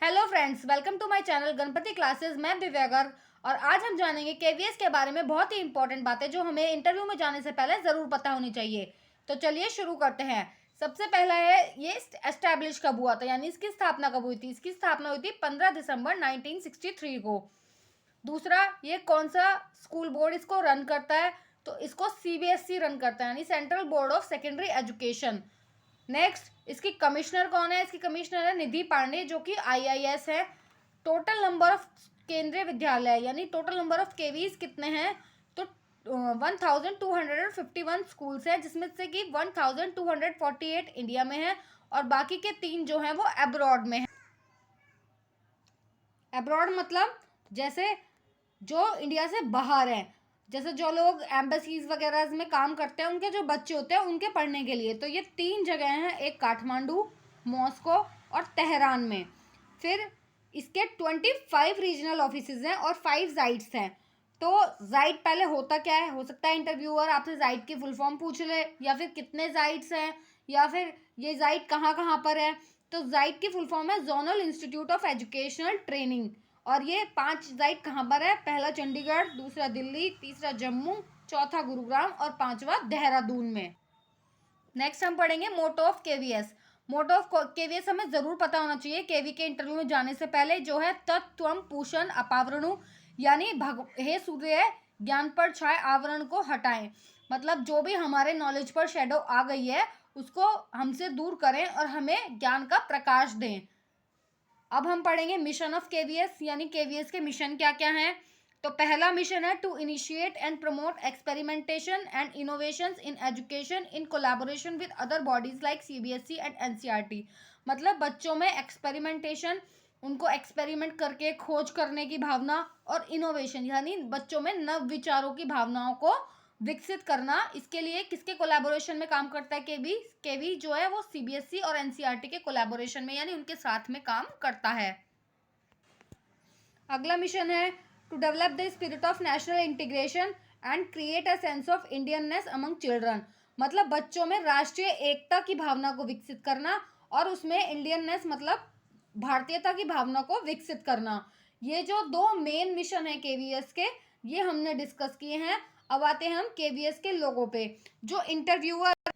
Hello friends, welcome to my channel Ganpati classes. मैं दिव्या गर्ग और आज हम जानेंगे केवीएस के बारे में बहुत ही इंपॉर्टेंट बातें जो हमें इंटरव्यू में जाने से पहले ज़रूर पता होनी चाहिए। तो चलिए शुरू करते हैं। सबसे पहला है ये एस्टैब्लिश कब हुआ था, यानी इसकी स्थापना कब हुई थी। इसकी स्थापना हुई थी 15 दिसंबर 1963 को। दूसरा, ये कौन सा स्कूल बोर्ड इसको रन करता है, तो इसको सीबीएसई रन करता है, यानी central board of secondary education. Next, इसकी कमिश्नर कौन है। इसकी कमिश्नर है निधि पांडे, जो कि आईआईएस है। टोटल नंबर ऑफ केंद्रीय विद्यालय यानी टोटल नंबर ऑफ केवीज कितने हैं, तो 1251 स्कूल्स हैं, जिसमें से कि 1248 इंडिया में है और बाकी के 3 जो हैं वो अब्रॉड में है। अब्रॉड मतलब जैसे जो इंडिया से बाहर हैं, जैसे जो लोग एम्बेसीज वगैरह में काम करते हैं उनके जो बच्चे होते हैं उनके पढ़ने के लिए। तो ये 3 जगह हैं, एक काठमांडू, मॉस्को और तेहरान में। फिर इसके 25 रीजनल ऑफिसेज हैं और 5 जाइट्स हैं। तो जाइट पहले होता क्या है, हो सकता है इंटरव्यूअर आपसे जाइट की फुल फॉर्म पूछ ले, या फिर कितने जाइट्स हैं, या फिर ये जाइट कहाँ कहाँ पर है। तो जाइट की फुल फॉर्म है zonal institute of educational training, और ये 5 जाइट कहाँ पर है। पहला चंडीगढ़, दूसरा दिल्ली, तीसरा जम्मू, चौथा गुरुग्राम और 5वां देहरादून में। नेक्स्ट हम पढ़ेंगे motto of KVS. Motto of KVS हमें जरूर पता होना चाहिए केवी के इंटरव्यू में जाने से पहले, जो है तत्त्वम पूषण अपावरणु, यानी हे सूर्य ज्ञान पर छाए आवरण को हटाएं। मतलब जो भी हमारे नॉलेज पर शेडो आ गई है उसको हमसे दूर करें और हमें ज्ञान का प्रकाश दें। अब हम पढ़ेंगे मिशन ऑफ केवीएस, यानी केवीएस के मिशन क्या क्या हैं। तो पहला मिशन है to initiate and promote experimentation and innovations in education in collaboration with other bodies like CBSE and NCERT. मतलब बच्चों में एक्सपेरिमेंटेशन, उनको एक्सपेरिमेंट करके खोज करने की भावना, और इनोवेशन यानी बच्चों में नव विचारों की भावनाओं को विकसित करना। इसके लिए किसके कोलैबोरेशन में काम करता है केवी। केवी जो है वो सीबीएसई और एनसीईआरटी के कोलैबोरेशन में, यानी उनके साथ में काम करता है। अगला मिशन है to develop the spirit of national integration and create a sense of Indianness among children. मतलब बच्चों में राष्ट्रीय एकता की भावना को विकसित करना और उसमें इंडियननेस मतलब भारतीयता की भावना को विकसित करना। ये जो 2 मेन मिशन है केवीएस के, ये हमने डिस्कस किए हैं। अब आते हैं हम केवीएस के लोगों पे। जो इंटरव्यूअर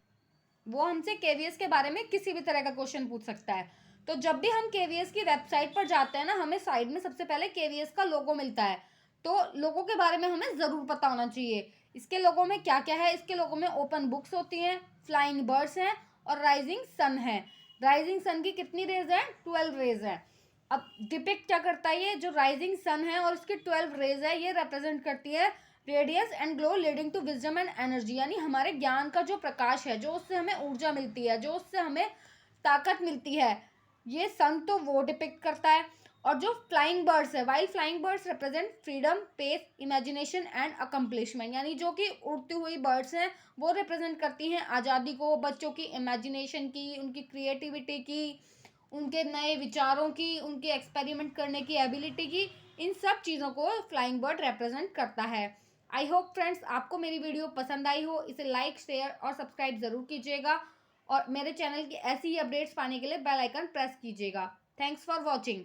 वो हमसे केवीएस के बारे में किसी भी तरह का क्वेश्चन पूछ सकता है। तो जब भी हम केवीएस की वेबसाइट पर जाते हैं ना, हमें साइड में सबसे पहले केवीएस का लोगो मिलता है। तो लोगों के बारे में हमें ज़रूर पता होना चाहिए। इसके लोगो में क्या क्या है। इसके लोगो में ओपन बुक्स होती हैं, फ्लाइंग बर्ड्स हैं और राइजिंग सन है। राइजिंग सन की कितनी रेज है, 12 रेज है। अब डिपिक्ट क्या करता है, ये जो राइजिंग सन है और उसकी 12 रेज है, ये रिप्रेजेंट करती है radius and glow leading to wisdom and energy, यानी हमारे ज्ञान का जो प्रकाश है, जो उससे हमें ऊर्जा मिलती है, जो उससे हमें ताकत मिलती है, ये सन तो वो डिपिक्ट करता है। और जो फ्लाइंग बर्ड्स है, while flying birds represent freedom, pace, imagination and accomplishment, यानी जो कि उड़ती हुई बर्ड्स हैं वो रिप्रेजेंट करती हैं आज़ादी को, बच्चों की इमेजिनेशन की, उनकी क्रिएटिविटी की, उनके नए विचारों की, उनके एक्सपेरिमेंट करने की एबिलिटी की। इन सब चीज़ों को फ्लाइंग बर्ड रिप्रेजेंट करता है। आई होप फ्रेंड्स आपको मेरी वीडियो पसंद आई हो। इसे लाइक, शेयर और सब्सक्राइब ज़रूर कीजिएगा और मेरे चैनल की ऐसी ही अपडेट्स पाने के लिए बेल आइकन प्रेस कीजिएगा। Thanks for watching.